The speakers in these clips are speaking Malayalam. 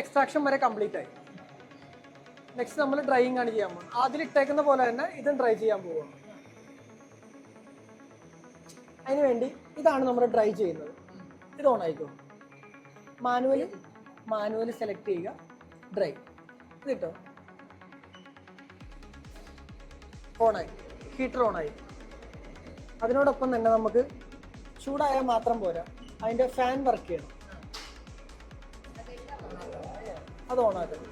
എക്സ്ട്രാക്ഷൻ വരെ കംപ്ലീറ്റ് ആയി. നെക്സ്റ്റ് നമ്മൾ ഡ്രൈയിങ് ആണ് ചെയ്യാൻ പോകുന്നത്. അതിലിട്ടേക്കുന്ന പോലെ തന്നെ ഇതും ഡ്രൈ ചെയ്യാൻ പോവുകയാണ്. അതിനുവേണ്ടി ഇതാണ് നമ്മൾ ഡ്രൈ ചെയ്യുന്നത്. ഇത് ഓൺ ആയിക്കോ. മാനുവലി സെലക്ട് ചെയ്യുക, ഡ്രൈ. ഇത് കിട്ടോ, ഓണായി, ഹീറ്റർ ഓണായി. അതിനോടൊപ്പം തന്നെ നമുക്ക് ചൂടായാൽ മാത്രം പോരാ, അതിൻ്റെ ഫാൻ വർക്ക് ചെയ്യണം. അത് ഓണാക്കണം.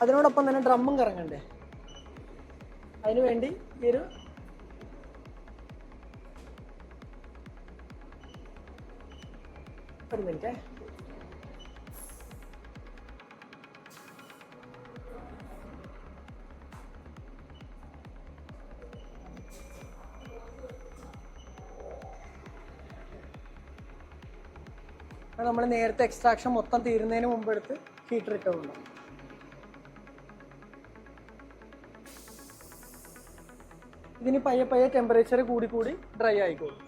അതിനോടൊപ്പം തന്നെ ഡ്രമ്മും കറങ്ങണ്ടേ. അതിനു വേണ്ടി ഈ ഒരു മിനിറ്റ്. നമ്മൾ നേരത്തെ എക്സ്ട്രാക്ഷൻ മൊത്തം തീരുന്നതിന് മുമ്പ് എടുത്ത് ഹീറ്റർ ഇട്ടുകൊണ്ട് ഇതിന് പയ്യെ ടെമ്പറേച്ചർ കൂടി ഡ്രൈ ആയിക്കോളും.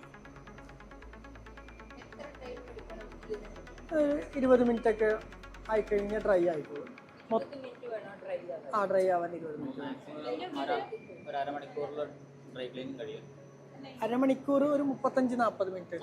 20 മിനിറ്റ് ഒക്കെ ആയിക്കഴിഞ്ഞാൽ ഡ്രൈ ആയിക്കോളും. ഡ്രൈ ആവാൻ 20 മിനിറ്റ്. അരമണിക്കൂർ, ഒരു 35-40 മിനിറ്റ്.